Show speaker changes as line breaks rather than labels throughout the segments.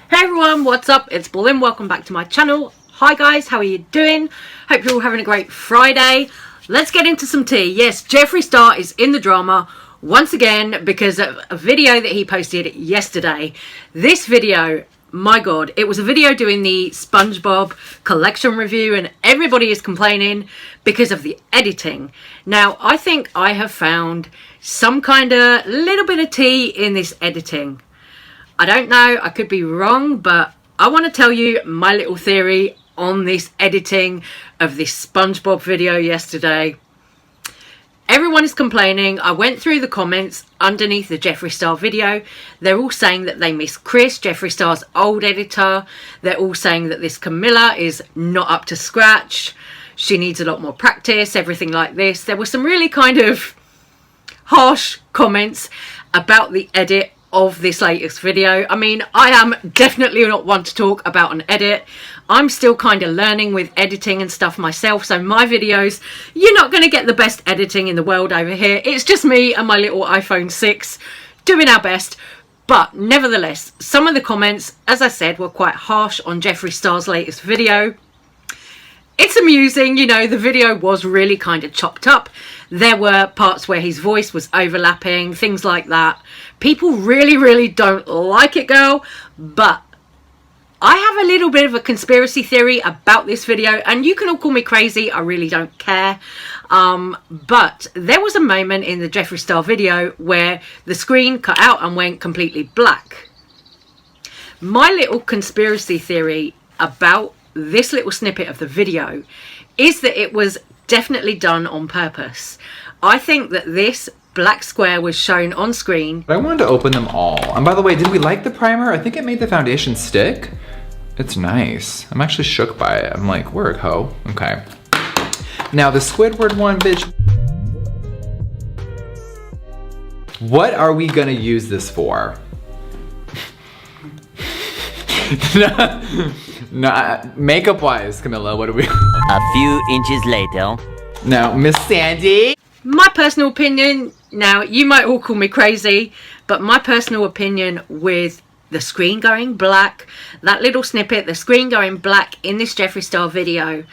Hey everyone, what's up? It's Pauline. Welcome back to my channel. Hi guys, how are you doing? Hope you're all having a great Friday. Let's get into some tea. Yes, Jeffree Star is in the drama once again because of a video that he posted yesterday. This video, my god, it was a video doing the SpongeBob collection review and everybody is complaining because of the editing. Now, I think I have found some kind of little bit of tea in this editing. I don't know, I could be wrong, but I want to tell you my little theory on this editing of this SpongeBob video yesterday. Everyone is complaining. I went through the comments underneath the Jeffree Star video. They're all saying that they miss Chris, Jeffree Star's old editor. They're all saying that this Camilla is not up to scratch. She needs a lot more practice, everything like this. There were some really kind of harsh comments about the edit of this latest video. I mean, I am definitely not one to talk about an edit. I'm still kind of learning with editing and stuff myself, so my videos, you're not going to get the best editing in the world over here. It's just me and my little iPhone 6 doing our best. But nevertheless, some of the comments, as I said, were quite harsh on Jeffree Star's latest video. It's amusing, you know, the video was really kind of chopped up. There were parts where his voice was overlapping, things like that. People really don't like it, girl. But I have a little bit of a conspiracy theory about this video, and you can all call me crazy, I really don't care. But there was a moment in the Jeffree Star video where the screen cut out and went completely black. My little conspiracy theory about this little snippet of the video is that it was definitely done on purpose. I think that this black square was shown on screen.
I wanted to open them all. And by the way, did we like the primer? I think it made the foundation stick. It's nice. I'm actually shook by it. I'm like, work, ho. Okay. Now the Squidward one, bitch. What are we gonna use this for? No, makeup wise, Camilla, what are we?
A few inches later.
Now, Miss Sandy.
My personal opinion, now you might all call me crazy, but my personal opinion with the screen going black, that little snippet, the screen going black in this Jeffree Star video,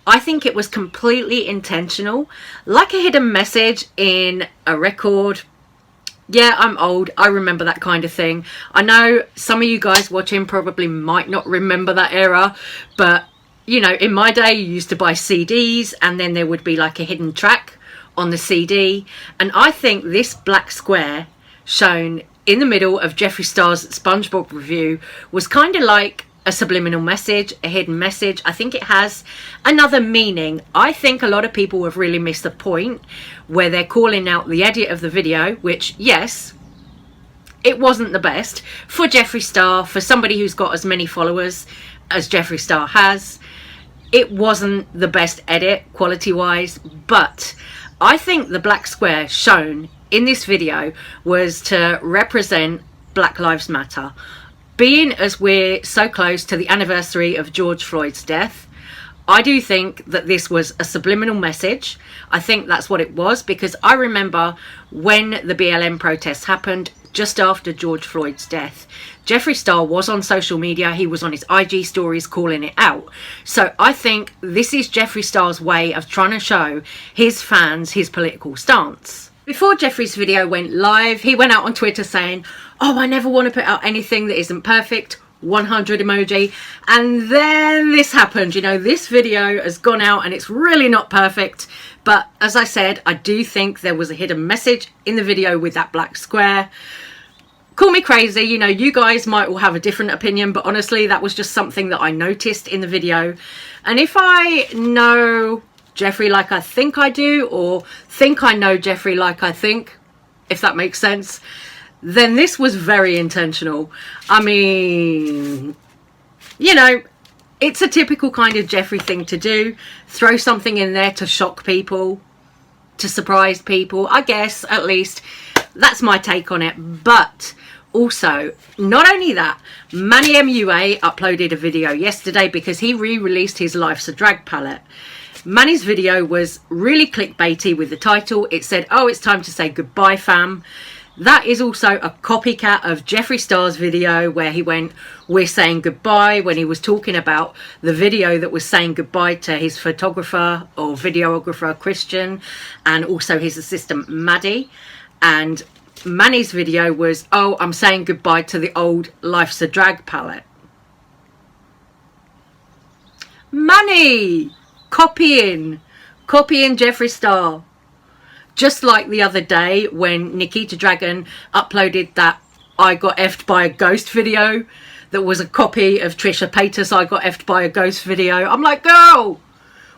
I think it was completely intentional, like a hidden message in a record. Yeah, I'm old. I remember that kind of thing. I know some of you guys watching probably might not remember that era, but you know, in my day you used to buy CDs and then there would be like a hidden track on the CD. And I think this black square shown in the middle of Jeffree Star's SpongeBob review was kind of like a subliminal message, a hidden message. I think it has another meaning. I think a lot of people have really missed the point where they're calling out the edit of the video, which, yes, it wasn't the best for Jeffree Star, for somebody who's got as many followers as Jeffree Star has. It wasn't the best edit quality-wise, but I think the black square shown in this video was to represent Black Lives Matter. Being as we're so close to the anniversary of George Floyd's death, I do think that this was a subliminal message. I think that's what it was, because I remember when the BLM protests happened just after George Floyd's death, Jeffree Star was on social media. He was on his IG stories calling it out. So I think this is Jeffree Star's way of trying to show his fans his political stance. Before Jeffree's video went live, he went out on Twitter saying, "Oh, I never want to put out anything that isn't perfect." 100 emoji. And then this happened. You know, this video has gone out and it's really not perfect. But as I said, I do think there was a hidden message in the video with that black square. Call me crazy. You know, you guys might all have a different opinion, but honestly, that was just something that I noticed in the video. And if I know Jeffree like I think I do, or think I know Jeffree like I think, if that makes sense, then this was very intentional. I mean, you know, it's a typical kind of Jeffree thing to do. Throw something in there to shock people, to surprise people, I guess, at least. That's my take on it. But also, not only that, Manny MUA uploaded a video yesterday because he re-released his Life's a Drag palette. Manny's video was really clickbaity with the title. It said, "Oh, it's time to say goodbye, fam." That is also a copycat of Jeffree Star's video where he went, "We're saying goodbye," when he was talking about the video that was saying goodbye to his photographer or videographer, Christian, and also his assistant, Maddie. And Manny's video was, "Oh, I'm saying goodbye to the old Life's a Drag palette." Manny! Copying Jeffree Star. Just like the other day when Nikita Dragon uploaded that "I got effed by a ghost" video that was a copy of Trisha Paytas' "I got effed by a ghost" video. I'm like, girl,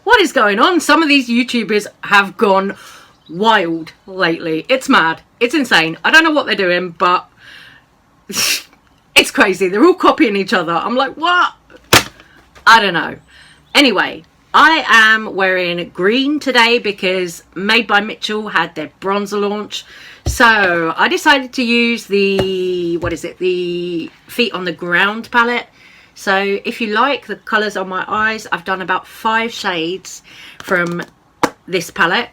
what is going on? Some of these YouTubers have gone wild lately. It's mad. It's insane. I don't know what they're doing, but it's crazy. They're all copying each other. I'm like, what? I don't know. Anyway, I am wearing green today because Made by Mitchell had their bronzer launch. So I decided to use the, the Feet on the Ground palette. So if you like the colours on my eyes, I've done about 5 shades from this palette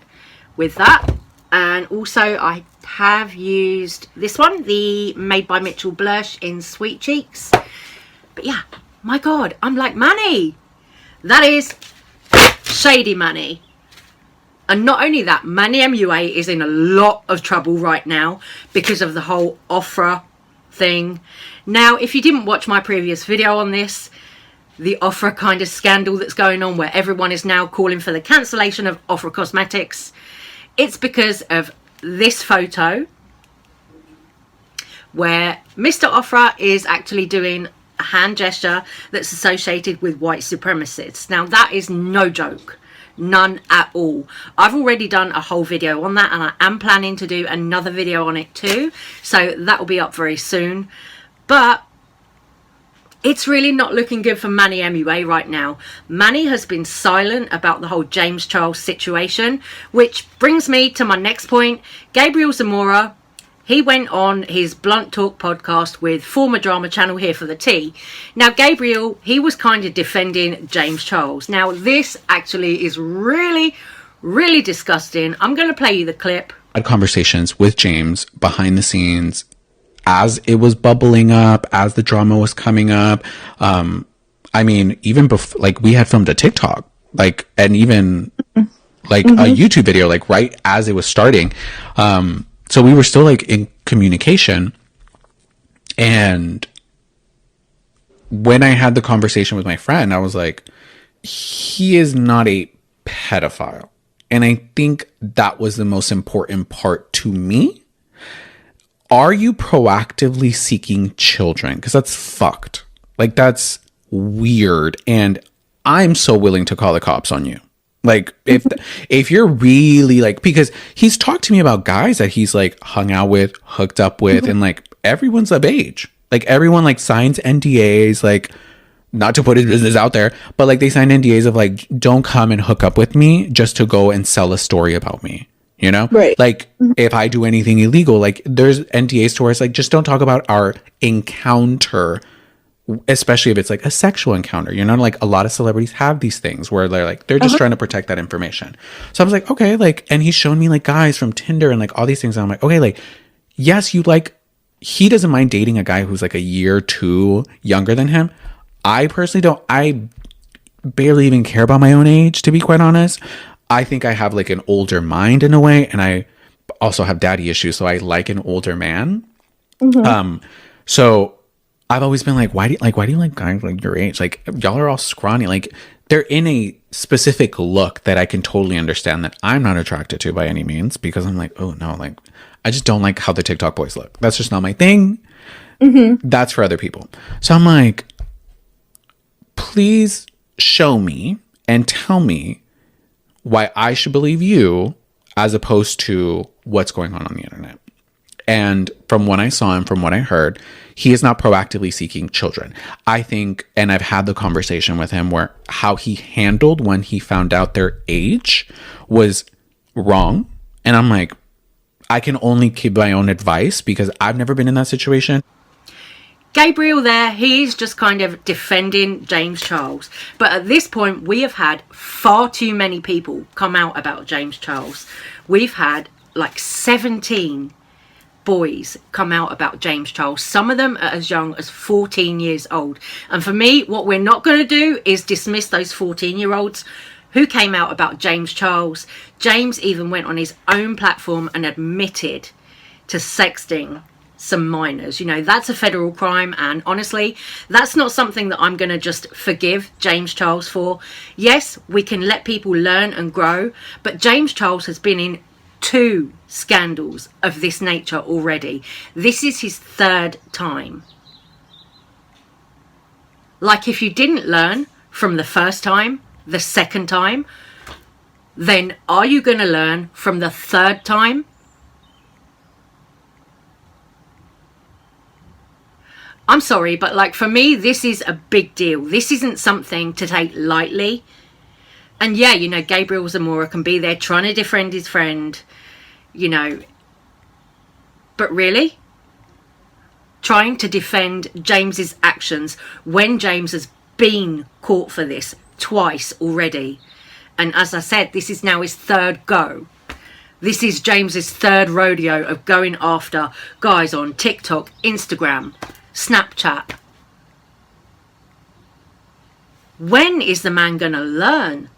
with that. And also I have used this one, the Made by Mitchell blush in Sweet Cheeks. But yeah, my God, I'm like Manny. That is shady Manny. And not only that, Manny MUA is in a lot of trouble right now because of the whole Ofra thing. Now, if you didn't watch my previous video on this, the Ofra kind of scandal that's going on where everyone is now calling for the cancellation of Ofra Cosmetics, it's because of this photo where Mr. Ofra is actually doing a hand gesture that's associated with white supremacists. Now, that is no joke. None at all. I've already done a whole video on that and I am planning to do another video on it too. So that will be up very soon. But it's really not looking good for Manny MUA right now. Manny has been silent about the whole James Charles situation, which brings me to my next point. Gabriel Zamora, he went on his Blunt Talk podcast with former drama channel Here for the Tea. Now, Gabriel, he was kind of defending James Charles. Now, this actually is really, really disgusting. I'm going to play you the clip.
I had conversations with James behind the scenes as it was bubbling up, as the drama was coming up. I mean, even before, like, we had filmed a TikTok, like, and even like a YouTube video, like right as it was starting. So we were still like in communication. And when I had the conversation with my friend, I was like, he is not a pedophile. And I think that was the most important part to me. Are you proactively seeking children? Because that's fucked. Like, that's weird. And I'm so willing to call the cops on you. Like, if you're really like, because he's talked to me about guys that he's like hung out with, hooked up with, and like everyone's of age. Like, everyone like signs NDAs, like, not to put his business out there, but like they signed NDAs of like, don't come and hook up with me just to go and sell a story about me. You know?
Right.
Like, if I do anything illegal, like there's NDAs to where it's like, just don't talk about our encounter, especially if it's like a sexual encounter. You know, like a lot of celebrities have these things where they're like, they're just trying to protect that information. So I was like, okay, like, and he's shown me like guys from Tinder and like all these things. And I'm like, okay, like, yes, you like, he doesn't mind dating a guy who's like a year or two younger than him. I personally don't. I barely even care about my own age, to be quite honest. I think I have like an older mind in a way, and I also have daddy issues, so I like an older man. So I've always been like, why do you like guys like your age? Like, y'all are all scrawny. Like, they're in a specific look that I can totally understand that I'm not attracted to by any means, because I'm like, oh no, like, I just don't like how the TikTok boys look. That's just not my thing. That's for other people. So I'm like, please show me and tell me why I should believe you as opposed to what's going on the internet. And from what I saw and from what I heard, he is not proactively seeking children. I think, and I've had the conversation with him where how he handled when he found out their age was wrong. And I'm like, I can only keep my own advice because I've never been in that situation.
Gabriel there, he's just kind of defending James Charles. But at this point, we have had far too many people come out about James Charles. We've had like 17 boys come out about James Charles. Some of them are as young as 14 years old. And for me, what we're not going to do is dismiss those 14-year-olds who came out about James Charles. James even went on his own platform and admitted to sexting some minors. You know, that's a federal crime, and honestly, that's not something that I'm going to just forgive James Charles for. Yes, we can let people learn and grow, but James Charles has been in 2 scandals of this nature already. This is his 3rd time. Like, if you didn't learn from the first time, the second time, then are you going to learn from the 3rd time? I'm sorry, but like, for me, this is a big deal. This isn't something to take lightly. And yeah, you know, Gabriel Zamora can be there trying to defend his friend, you know. But really? Trying to defend James's actions when James has been caught for this twice already. And as I said, this is now his 3rd go. This is James's 3rd rodeo of going after guys on TikTok, Instagram, Snapchat. When is the man gonna learn?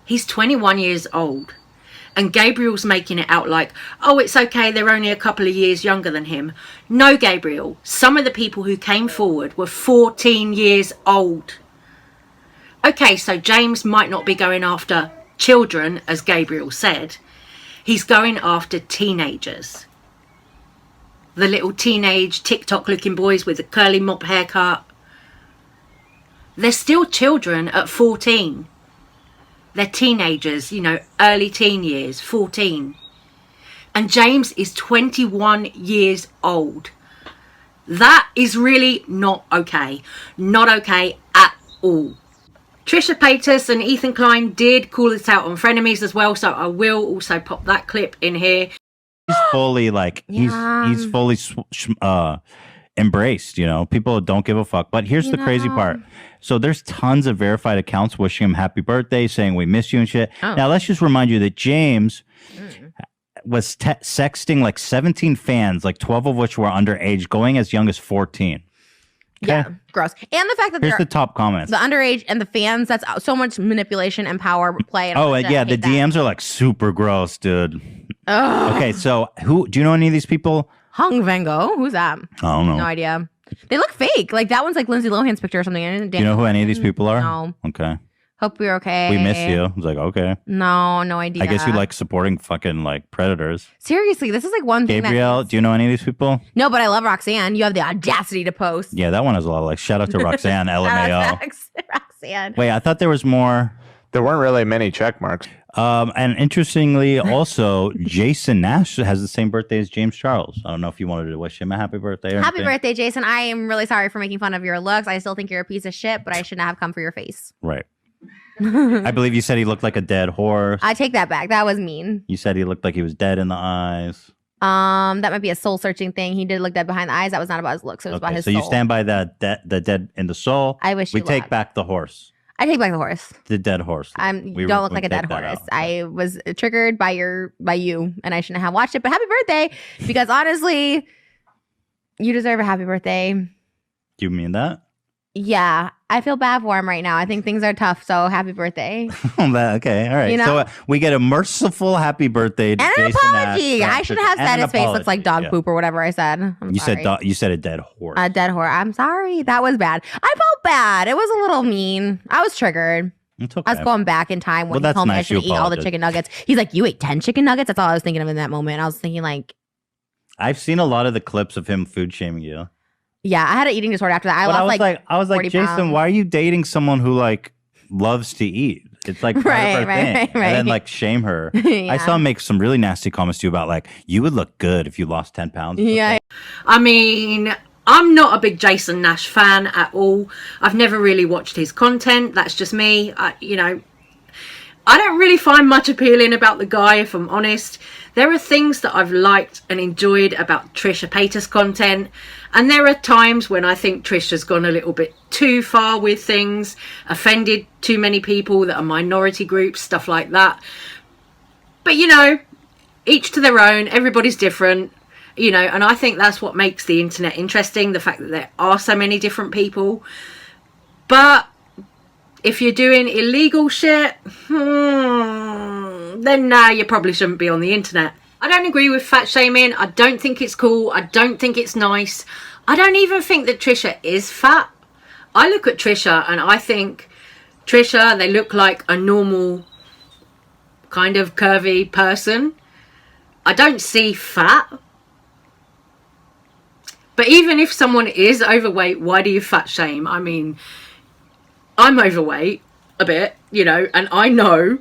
He's 21 years old, and Gabriel's making it out like, oh, it's okay, they're only a couple of years younger than him. No, Gabriel, some of the people who came forward were 14 years old. Okay, so James might not be going after children, as Gabriel said. He's going after teenagers. The little teenage TikTok looking boys with the curly mop haircut. They're still children at 14. They're teenagers, you know, early teen years, 14. And James is 21 years old. That is really not okay. Not okay at all. Trisha Paytas and Ethan Klein did call this out on Frenemies as well, so I will also pop that clip in here.
He's fully like, he's fully embraced, you know. People don't give a fuck. But here's the crazy part. So there's tons of verified accounts wishing him happy birthday, saying we miss you and shit. Oh. Now let's just remind you that James was sexting like 17 fans, like 12 of which were underage, going as young as 14. Okay?
Yeah, gross. And the fact that
here's the top comments.
The underage and the fans, that's so much manipulation and power play. And
oh, yeah, the DMs are like super gross, dude.
Ugh.
Okay, so do you know any of these people?
Hung Van Gogh? Who's that?
I don't know.
No idea. They look fake. Like, that one's like Lindsay Lohan's picture or something.
Do you know who any of these people are?
No.
Okay.
Hope you're okay.
We miss you. I was like, okay.
No idea.
I guess you like supporting fucking like predators.
Seriously, this is like one thing.
Gabriel, do you know any of these people?
No, but I love Roxanne. You have the audacity to post.
Yeah, that one has a lot of like, shout out to Roxanne, LMAO.
Roxanne.
Wait, I thought there was more.
There weren't really many check marks.
And interestingly, also, Jason Nash has the same birthday as James Charles. I don't know if you wanted to wish him a happy birthday or
Happy
anything.
birthday, Jason. I am really sorry for making fun of your looks. I still think you're a piece of shit, but I should not have come for your face.
Right. I believe you said he looked like a dead horse.
I take that back. That was mean.
You said he looked like he was dead in the eyes.
That might be a soul searching thing. He did look dead behind the eyes. That was not about his looks. It was about his soul.
So you stand by the dead in the soul.
I wish
we
you
take
luck.
back the horse.
I take back the horse.
The dead horse.
You don't look like a dead horse. I was triggered by you, and I shouldn't have watched it. But happy birthday, because honestly, you deserve a happy birthday.
Do you mean that?
Yeah, I feel bad for him right now. I think things are tough. So happy birthday.
Okay, all right.
You know?
So we get a merciful happy birthday to
and an
Jason
apology.
Nash.
I shouldn't have said his face looks like dog poop or whatever I said.
You said a dead horse.
A dead horse. I'm sorry. That was bad. I felt bad. It was a little mean. I was triggered.
It's okay.
I was going back in time when he told me I should eat all the chicken nuggets. He's like, you ate 10 chicken nuggets? That's all I was thinking of in that moment. I was thinking like,
I've seen a lot of the clips of him food shaming you.
Yeah, I had an eating disorder after that. I was like,
Jason,
pounds.
why are you dating someone who like loves to eat? It's like part of her thing.
Right.
And then like shame her.
Yeah.
I saw him make some really nasty comments to you about like, you would look good if you lost 10 pounds.
Yeah.
I mean, I'm not a big Jason Nash fan at all. I've never really watched his content. That's just me. I don't really find much appealing about the guy, if I'm honest. There are things that I've liked and enjoyed about Trisha Paytas' content. And there are times when I think Trisha's gone a little bit too far with things, offended too many people that are minority groups, stuff like that. But, each to their own. Everybody's different, you know, and I think that's what makes the internet interesting, the fact that there are so many different people. But if you're doing illegal shit, then nah, you probably shouldn't be on the internet. I don't agree with fat shaming. I don't think it's cool. I don't think it's nice. I don't even think that Trisha is fat. I look at Trisha and I think Trisha, they look like a normal kind of curvy person. I don't see fat. But even if someone is overweight, why do you fat shame? I mean, I'm overweight a bit, you know, and I know.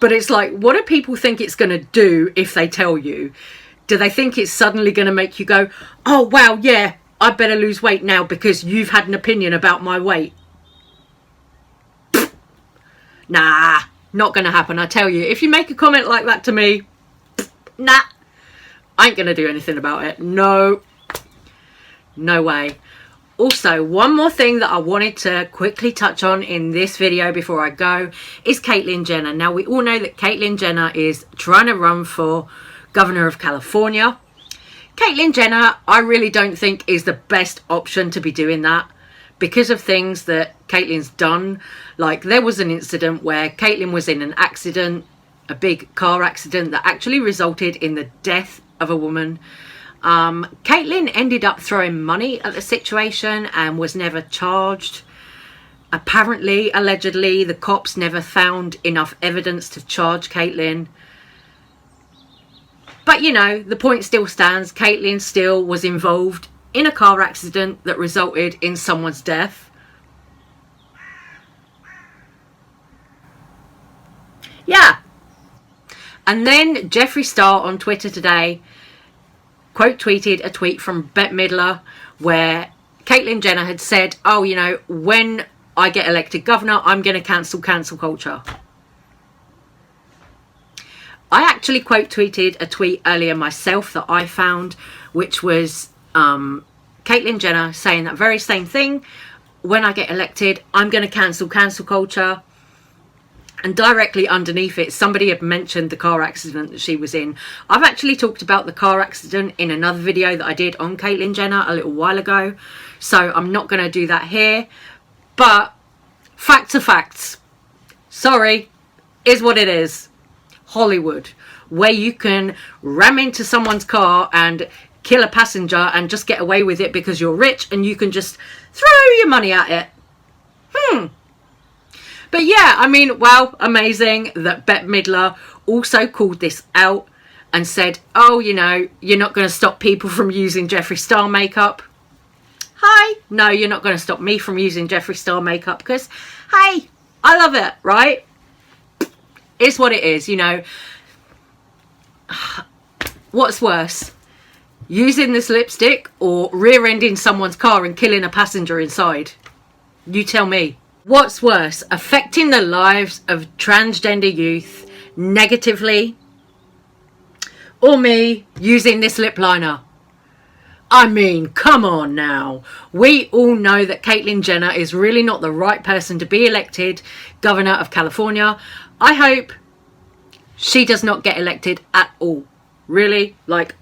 But it's like, what do people think it's going to do if they tell you? Do they think it's suddenly going to make you go, oh, wow, yeah, I better lose weight now because you've had an opinion about my weight? Nah, not going to happen, I tell you. If you make a comment like that to me, nah, I ain't going to do anything about it. No, no way. Also, one more thing that I wanted to quickly touch on in this video before I go is Caitlyn Jenner. Now, we all know that Caitlyn Jenner is trying to run for governor of California. Caitlyn Jenner, I really don't think is the best option to be doing that because of things that Caitlyn's done. Like, there was an incident where Caitlyn was in an accident, a big car accident that actually resulted in the death of a woman. Caitlyn ended up throwing money at the situation and was never charged. Apparently, allegedly, the cops never found enough evidence to charge Caitlyn. But, you know, the point still stands. Caitlyn still was involved in a car accident that resulted in someone's death. Yeah. And then Jeffree Star on Twitter today quote tweeted a tweet from Bette Midler where Caitlyn Jenner had said, oh, you know, when I get elected governor, I'm going to cancel culture. I actually quote tweeted a tweet earlier myself that I found, which was Caitlyn Jenner saying that very same thing. When I get elected, I'm going to cancel culture. And directly underneath it, somebody had mentioned the car accident that she was in. I've actually talked about the car accident in another video that I did on Caitlyn Jenner a little while ago. So I'm not going to do that here. But facts are facts. Sorry, is what it is. Hollywood, where you can ram into someone's car and kill a passenger and just get away with it because you're rich and you can just throw your money at it. But yeah, I mean, wow, amazing that Bette Midler also called this out and said, oh, you know, you're not going to stop people from using Jeffree Star makeup. Hi. No, you're not going to stop me from using Jeffree Star makeup because, hey, I love it, right? It's what it is, you know. What's worse? Using this lipstick or rear-ending someone's car and killing a passenger inside? You tell me. What's worse, affecting the lives of transgender youth negatively, or me using this lip liner? I mean, come on now. We all know that Caitlyn Jenner is really not the right person to be elected governor of California. I hope she does not get elected at all. Really? Like,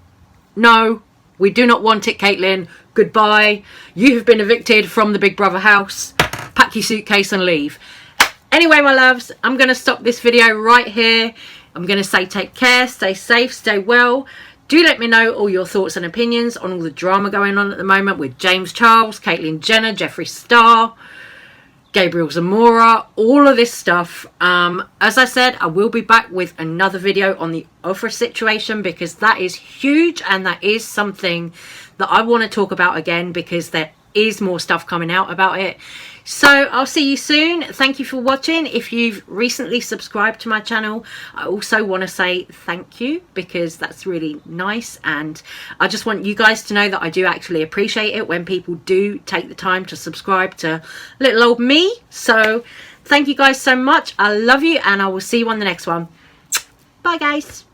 no, we do not want it, Caitlyn. Goodbye. You have been evicted from the Big Brother house. Pack your suitcase and leave. Anyway, my loves, I'm going to stop this video right here. I'm going to say take care, stay safe, stay well. Do let me know all your thoughts and opinions on all the drama going on at the moment with James Charles, Caitlyn Jenner, Jeffree Star, Gabriel Zamora, all of this stuff. As I said, I will be back with another video on the Oprah situation because that is huge and that is something that I want to talk about again because there is more stuff coming out about it. So I'll see you soon. Thank you for watching. If you've recently subscribed to my channel, I also want to say thank you because that's really nice, and I just want you guys to know that I do actually appreciate it when people do take the time to subscribe to little old me. So thank you guys so much. I love you, and I will see you on the next one. Bye guys.